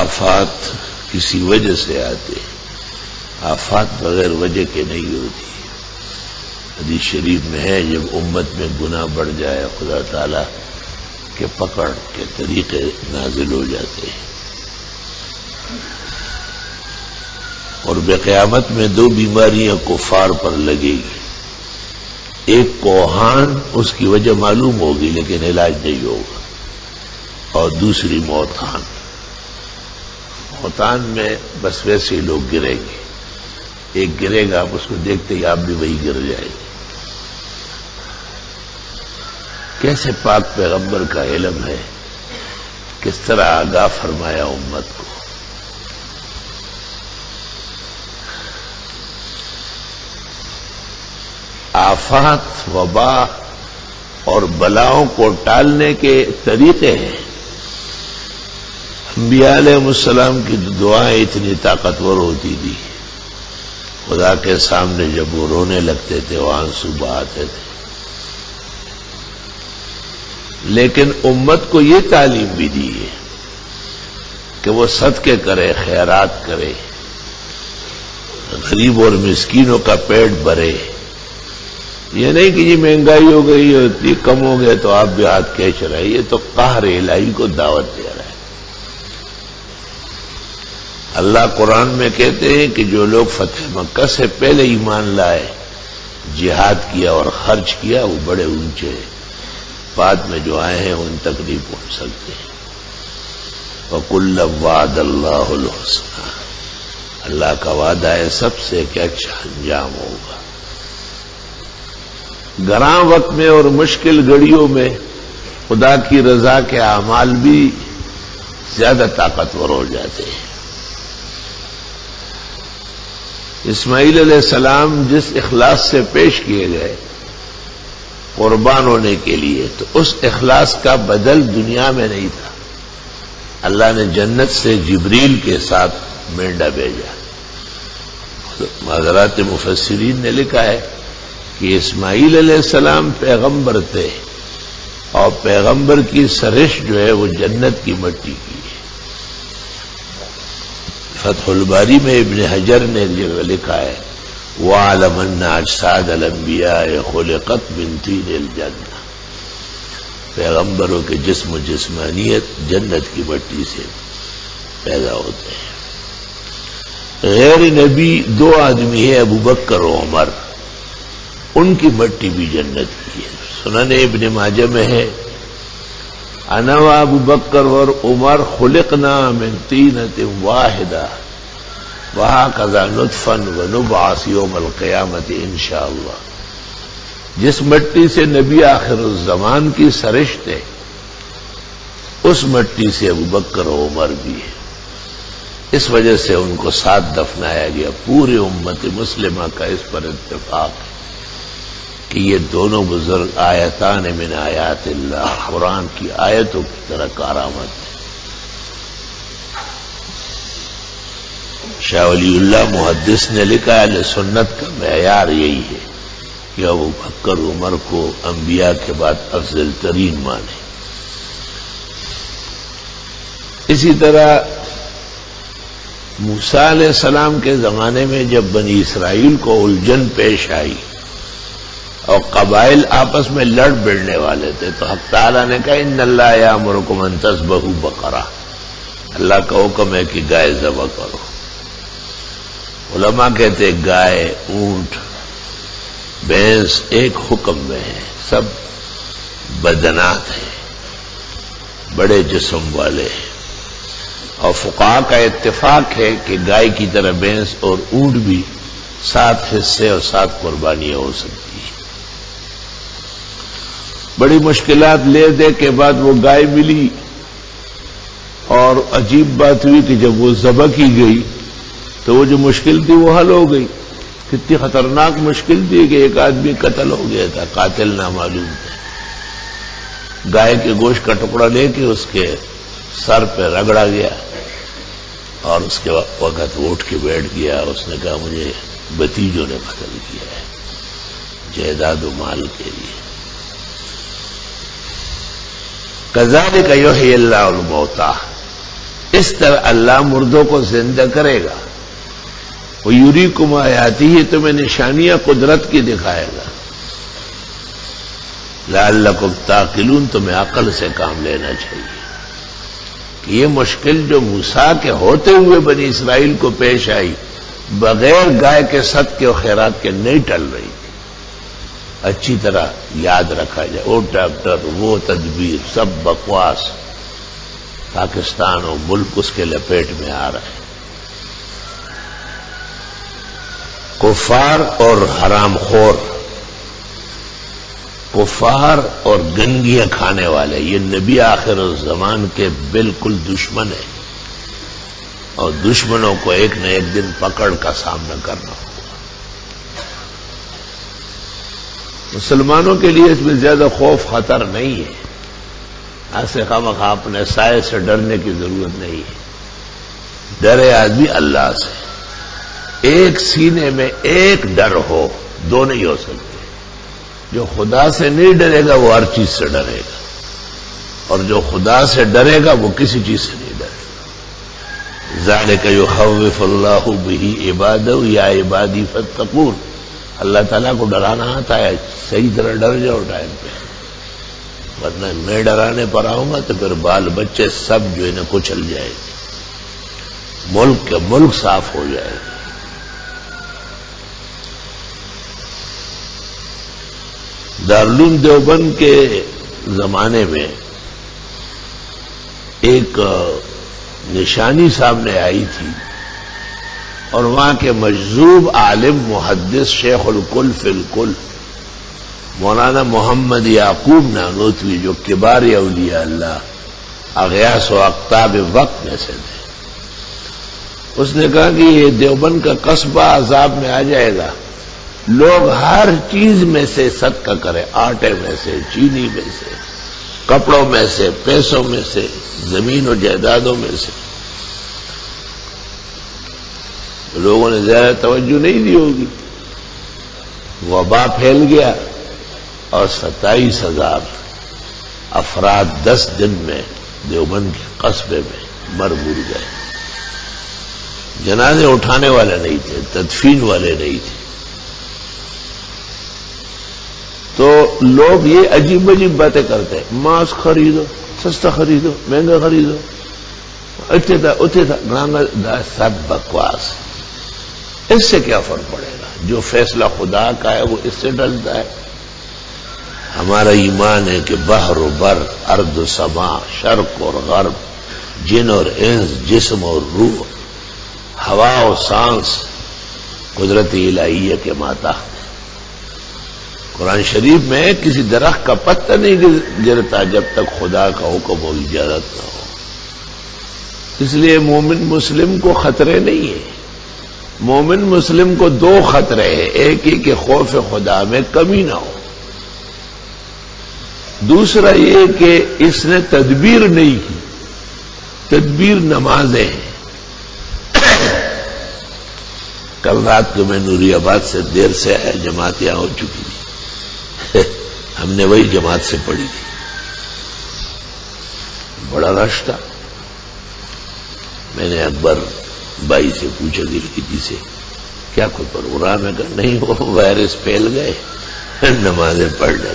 آفات کسی وجہ سے آتے ہیں، آفات بغیر وجہ کے نہیں ہوتی۔ حدیث شریف میں ہے جب امت میں گناہ بڑھ جائے خدا تعالی کے پکڑ کے طریقے نازل ہو جاتے ہیں، اور بقیامت میں دو بیماریاں کفار پر لگے گی، ایک کوہان اس کی وجہ معلوم ہوگی لیکن علاج نہیں ہوگا، اور دوسری موتان۔ موتان میں بس ویسے ہی لوگ گریں گے، ایک گرے گا آپ اس کو دیکھتے ہی آپ بھی وہی گر جائیں گے۔ کیسے پاک پیغمبر کا علم ہے، کس طرح آگاہ فرمایا امت کو۔ آفات، وبا اور بلاؤں کو ٹالنے کے طریقے ہیں۔ انبیاء علیہ السلام کی دعائیں اتنی طاقتور ہوتی تھی، خدا کے سامنے جب وہ رونے لگتے تھے وہ آنسو بہاتے تھے، لیکن امت کو یہ تعلیم بھی دی ہے کہ وہ صدقے کرے، خیرات کرے، غریب اور مسکینوں کا پیٹ بھرے۔ یہ نہیں کہ یہ مہنگائی ہو گئی اور اتنی کم ہو گئے تو آپ بھی ہاتھ کھینچ رہے، یہ تو قہر الہی کو دعوت دے رہا ہے۔ اللہ قرآن میں کہتے ہیں کہ جو لوگ فتح مکہ سے پہلے ایمان لائے، جہاد کیا اور خرچ کیا، وہ بڑے اونچے ہیں، بعد میں جو آئے ہیں ان تک نہیں پہنچ سکتے۔ وَكُلًّا وَعَدَ اللَّهُ الْحُسْنَىٰ، اللہ کا وعدہ ہے سب سے کہ اچھا انجام ہوگا۔ گراں وقت میں اور مشکل گھڑیوں میں خدا کی رضا کے اعمال بھی زیادہ طاقتور ہو جاتے ہیں۔ اسماعیل علیہ السلام جس اخلاص سے پیش کیے گئے قربان ہونے کے لیے، تو اس اخلاص کا بدل دنیا میں نہیں تھا۔ اللہ نے جنت سے جبریل کے ساتھ مینڈا بھیجا۔ حضرات مفسرین نے لکھا ہے کہ اسماعیل علیہ السلام پیغمبر تھے، اور پیغمبر کی سرش جو ہے وہ جنت کی مٹی کی ہے۔ فتح الباری میں ابن حجر نے لکھا ہے وَعَلَمَ أَنَّ أَجْسَادَ الْأَنْبِيَاءِ خُلِقَتْ مِنْ طِينِ الْجَنَّةِ، پیغمبروں کے جسم و جسمانیت جنت کی مٹی سے پیدا ہوتے ہیں۔ غیر نبی دو آدمی ہیں، ابو بکر و عمر، ان کی مٹی بھی جنت کی ہے۔ سنن ابن ماجہ میں ہے انا و ابو بکر اور عمر خلقنا من طینۃ واحدہ وہکذا نطفا ونبعث یوم القیامۃ انشاءاللہ۔ جس مٹی سے نبی آخر الزمان کی سرش تھے، اس مٹی سے ابو بکر و عمر بھی ہے۔ اس وجہ سے ان کو ساتھ دفنایا گیا۔ پوری امت مسلمہ کا اس پر اتفاق ہے کہ یہ دونوں بزرگ آیتان من آیات اللہ، قرآن کی آیتوں کی طرح کارآمد ہیں۔ شاہ ولی اللہ محدث نے لکھا ہے سنت کا معیار یہی ہے کہ ابو بکر عمر کو انبیاء کے بعد افضل ترین مانے۔ اسی طرح موسیٰ علیہ السلام کے زمانے میں جب بنی اسرائیل کو الجھن پیش آئی اور قبائل آپس میں لڑ بڑھنے والے تھے، تو حق تعالیٰ نے کہا ان اللہ یامرکم ان تذبحوا بقرہ، اللہ کا حکم ہے کہ گائے ذبح کرو۔ علماء کہتے گائے، اونٹ، بھینس ایک حکم میں ہے، سب بدنات ہیں، بڑے جسم والے ہیں، اور فقہاء کا اتفاق ہے کہ گائے کی طرح بھینس اور اونٹ بھی 7 حصے اور 7 قربانیاں ہو سکتی ہیں۔ بڑی مشکلات لے دے کے بعد وہ گائے ملی، اور عجیب بات ہوئی کہ جب وہ ذبح کی گئی تو وہ جو مشکل تھی وہ حل ہو گئی۔ کتنی خطرناک مشکل تھی کہ ایک آدمی قتل ہو گیا تھا، قاتل نامعلوم تھا۔ گائے کے گوشت کا ٹکڑا لے کے اس کے سر پہ رگڑا گیا، اور اس کے وقت وہ اٹھ کے بیٹھ گیا۔ اس نے کہا مجھے بھتیجوں نے قتل کیا ہے جائیداد و مال کے لیے۔ کذالک یحیی اللہ الموتیٰ، اس طرح اللہ مردوں کو زندہ کرے گا. وَيُرِيكُمْ آیَاتِهِ تمہیں نشانیاں قدرت کی دکھائے گا. لَعَلَّكُمْ تَعْقِلُونَ تمہیں عقل سے کام لینا چاہیے کہ یہ مشکل جو موسیٰ کے ہوتے ہوئے بنی اسرائیل کو پیش آئی بغیر گائے کے صدقے و خیرات کے نہیں ٹل رہی تھی. اچھی طرح یاد رکھا جائے. وہ ڈاکٹر، وہ تدبیر، سب بکواس. پاکستان و ملک اس کے لپیٹ میں آ رہا ہے. کفار اور حرام خور، کفار اور گندگیاں کھانے والے، یہ نبی آخر الزمان کے بالکل دشمن ہیں، اور دشمنوں کو ایک نہ ایک دن پکڑ کا سامنا کرنا ہوگا. مسلمانوں کے لیے اس میں زیادہ خوف خطر نہیں ہے. ایسے خواہ اپنے سائے سے ڈرنے کی ضرورت نہیں ہے. ڈرے آدمی اللہ سے. ایک سینے میں ایک ڈر ہو، دو نہیں ہو سکتے. جو خدا سے نہیں ڈرے گا وہ ہر چیز سے ڈرے گا، اور جو خدا سے ڈرے گا وہ کسی چیز سے نہیں ڈرے گا. ذالک یخوف اللہ بہ عبادہ یا عبادی فاتقون. اللہ تعالیٰ کو ڈرانا آتا ہے، صحیح طرح ڈر جاؤ ٹائم پہ، ورنہ میں ڈرانے پر آؤں گا تو پھر بال بچے سب جو انہیں کچل جائے گے، ملک کے ملک صاف ہو جائے گا. دارالعلوم دیوبند کے زمانے میں ایک نشانی سامنے آئی تھی، اور وہاں کے مجذوب عالم محدث شیخ الکل فی الکل مولانا محمد یعقوب نانوتوی، جو کبار اولیاء اللہ اغیاث و اقطاب وقت میں سے تھے، اس نے کہا کہ یہ دیوبند کا قصبہ عذاب میں آ جائے گا. لوگ ہر چیز میں سے صدقہ کرے، آٹے میں سے، چینی میں سے، کپڑوں میں سے، پیسوں میں سے، زمین و جائیدادوں میں سے. لوگوں نے زیادہ توجہ نہیں دی ہوگی. وبا پھیل گیا اور 27,000 افراد 10 دن میں دیوبند کے قصبے میں مر گئے. جنازے اٹھانے والے نہیں تھے، تدفین والے نہیں تھے. تو لوگ یہ عجیب عجیب باتیں کرتے ہیں، ماسک خریدو، سستا خریدو، مہنگا خریدو، اتنے تھا، سب بکواس. اس سے کیا فرق پڑے گا؟ جو فیصلہ خدا کا ہے وہ اس سے ڈلتا ہے. ہمارا ایمان ہے کہ بحر و بر، ارض و سما، شرق اور غرب، جن اور انس، جسم اور روح، ہوا و سانس قدرت الہیہ کے ماتحت. قرآن شریف میں کسی درخت کا پتہ نہیں گرتا جب تک خدا کا حکم و اجازت نہ ہو. اس لیے مومن مسلم کو خطرے نہیں ہیں. مومن مسلم کو 2 خطرے ہیں. ایک ہی کہ خوف خدا میں کمی نہ ہو، دوسرا یہ کہ اس نے تدبیر نہیں کی. تدبیر نمازیں ہیں. کل رات کو میں نوری آباد سے دیر سے آیا، جماعت یہاں ہو چکی تھی، ہم نے وہی جماعت سے پڑھی تھی. بڑا رش تھا. میں نے اکبر بھائی سے پوچھا، گلگتی سے، کیا کوئی پروگرام ہے؟ کہ نہیں، وہ وائرس پھیل گئے، نمازیں پڑھنے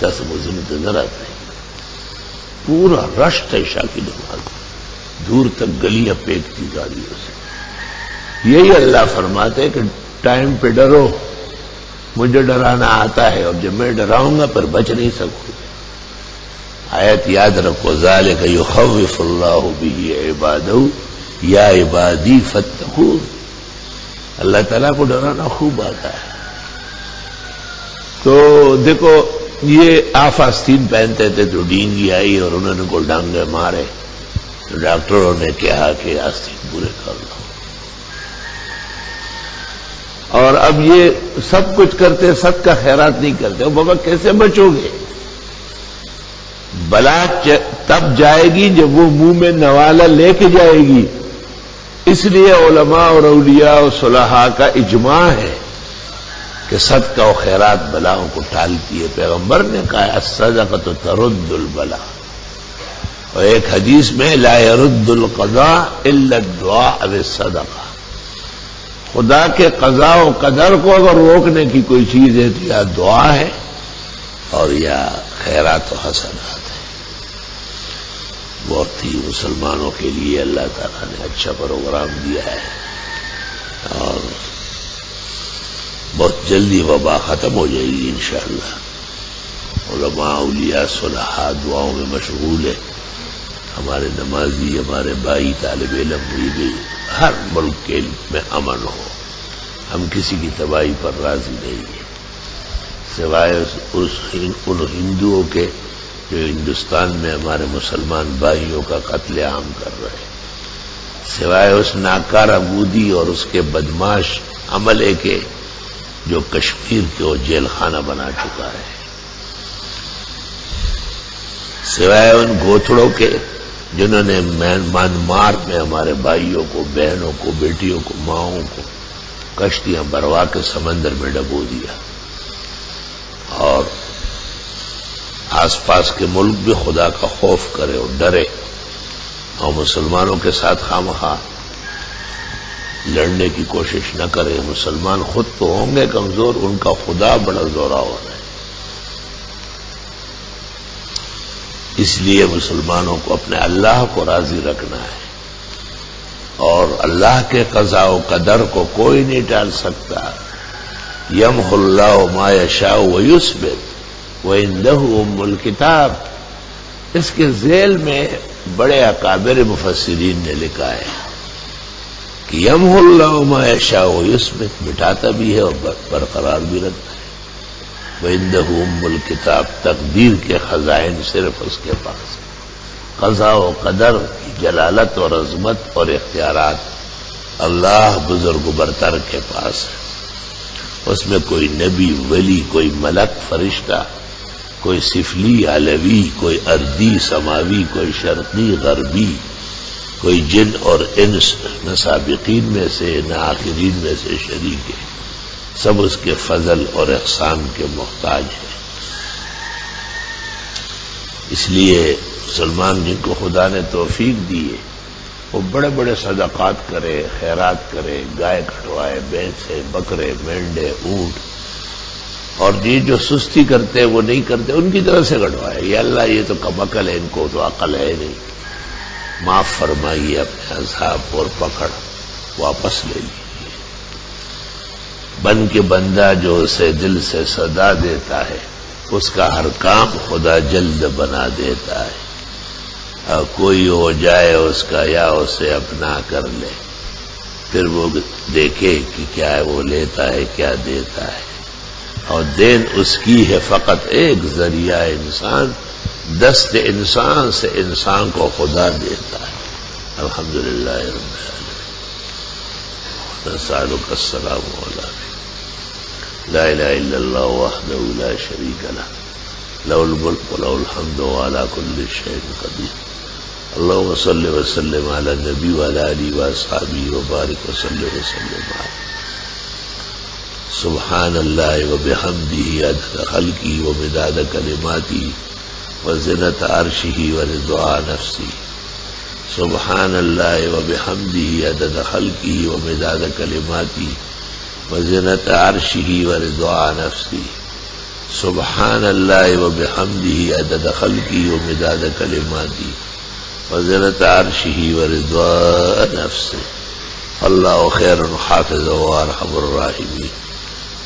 دس مجھے تو نظر آتا ہے. پورا رش تھا عشاء کی نماز، دور تک گلیاں پیکتی گاڑیوں سے. یہی اللہ فرماتے کہ ٹائم پہ ڈرو، مجھے ڈرانا آتا ہے، اور جب میں ڈراؤں گا پر بچ نہیں سکوں. آیت یاد رکھو، ذالک یخوف اللہ بہ عبادہ یا عبادی فاتقون. اللہ تعالیٰ کو ڈرانا خوب آتا ہے. تو دیکھو، یہ آپ آستین پہنتے تھے تو ڈینگی آئی اور انہوں نے کو ڈانگے مارے، تو ڈاکٹروں نے کہا کہ آستین پورے کر لو. اور اب یہ سب کچھ کرتے، صدقہ خیرات نہیں کرتے. بابا کیسے بچو گے؟ بلا تب جائے گی جب وہ منہ میں نوالا لے کے جائے گی. اس لیے علماء اور اولیاء اور صلحاء کا اجماع ہے کہ کہ صدقہ و خیرات بلاؤں کو ٹالتی ہے. پیغمبر نے کہا الصدقۃ ترد البلا، اور ایک حدیث میں لا يرد القضاء الا الدعاء بالصدقہ. خدا کے قضاء و قدر کو اگر روکنے کی کوئی چیز ہے تو یا دعا ہے اور یا خیرات و حسنات ہے. بہت ہی مسلمانوں کے لیے اللہ تعالیٰ نے اچھا پروگرام دیا ہے، اور بہت جلدی وبا ختم ہو جائے گی انشاءاللہ. علماء اولیاء صلحاء دعاؤں میں مشغول ہے. ہمارے نمازی، ہمارے بھائی طالب علم بھی ہر ملک کے میں امن ہو. ہم کسی کی تباہی پر راضی نہیں ہیں سوائے ان ہندوؤں کے جو ہندوستان میں ہمارے مسلمان بھائیوں کا قتل عام کر رہے ہیں، سوائے اس ناکارہ مودی اور اس کے بدماش عملے کے جو کشمیر کو جیل خانہ بنا چکا ہے، سوائے ان گوتھڑوں کے جنہوں نے میانمار میں ہمارے بھائیوں کو، بہنوں کو، بیٹیوں کو، ماؤں کو کشتیاں بروا کے سمندر میں ڈبو دیا. اور آس پاس کے ملک بھی خدا کا خوف کرے اور ڈرے، اور مسلمانوں کے ساتھ خواہ لڑنے کی کوشش نہ کرے. مسلمان خود تو ہوں گے کمزور، ان کا خدا بڑا زورا ہو رہا ہے. اس لیے مسلمانوں کو اپنے اللہ کو راضی رکھنا ہے، اور اللہ کے قضاء و قدر کو کوئی نہیں ٹال سکتا. یمحو اللہ ما یشاء ویثبت وعندہ ام الکتاب. اس کے ذیل میں بڑے اکابر مفسرین نے لکھا ہے کہ یمحو اللہ ما یشاء ویثبت، مٹاتا بھی ہے اور برقرار بھی رکھتا ہے. وعندہ ام الکتاب، تقدیر کے خزائن صرف اس کے پاس. قضاء و قدر کی جلالت اور عظمت اور اختیارات اللہ بزرگ و برتر کے پاس ہے. اس میں کوئی نبی، ولی، کوئی ملک، فرشتہ، کوئی سفلی، علوی، کوئی ارضی، سماوی، کوئی شرقی، غربی، کوئی جن اور انس، نہ سابقین میں سے نہ آخرین میں سے شریک ہے. سب اس کے فضل اور احسان کے محتاج ہیں. اس لیے مسلمان جن کو خدا نے توفیق دی ہے وہ بڑے بڑے صدقات کرے، خیرات کرے، گائے کٹوائے، بھینسیں، بکرے، مینڈے، اونٹ، اور جی جو سستی کرتے وہ نہیں کرتے ان کی طرف سے کٹوائے. یا اللہ یہ تو کم عقل ہے، ان کو تو عقل ہے نہیں، معاف فرمائیے، اپنے عذاب اور پکڑ واپس لے لیجیے. بن کے بندہ جو اسے دل سے صدا دیتا ہے اس کا ہر کام خدا جلد بنا دیتا ہے. کوئی ہو جائے اس کا یا اسے اپنا کر لے، پھر وہ دیکھے کہ کیا وہ لیتا ہے کیا دیتا ہے. اور دین اس کی ہے فقط ایک ذریعہ انسان، دست انسان سے انسان کو خدا دیتا ہے. الحمدللہ رب العالمین. نسألک السلام علیکم. لا الہ الا اللہ وحدہ لا شریک لہ لہ الملک ولہ الحمد وعلی کل شیء قدیر. اللہم صل وسلم علی النبی وعلی آلہ واصحابہ وبارک وسلم علیہ. سبحان اللہ وبحمدہ عدد خلقہ ومداد کلماتہ وزنۃ عرشہ ورضواء نفسہ. سبحان اللہ وبحمدہ عدد خلقہ ومداد کلماتہ وزنۃ عرشہ ورضواء نفسہ. سبحان اللہ وبحمدہ عدد خلقہ ومداد کلماتہ وزنۃ عرشہ ورضواء نفسہ. اللہ خیر حافظ وارحم الراحمین.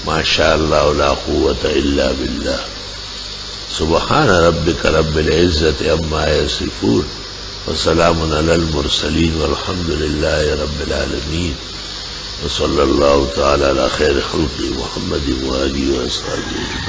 ما شاء اللہ لا قوۃ الا باللہ. سبحان ربک رب العزۃ عما یصفون وسلام علی المرسلین والحمد للہ رب العالمین. وصلی اللہ تعالی علی خیر خلق محمد وآلہ وصحبہ.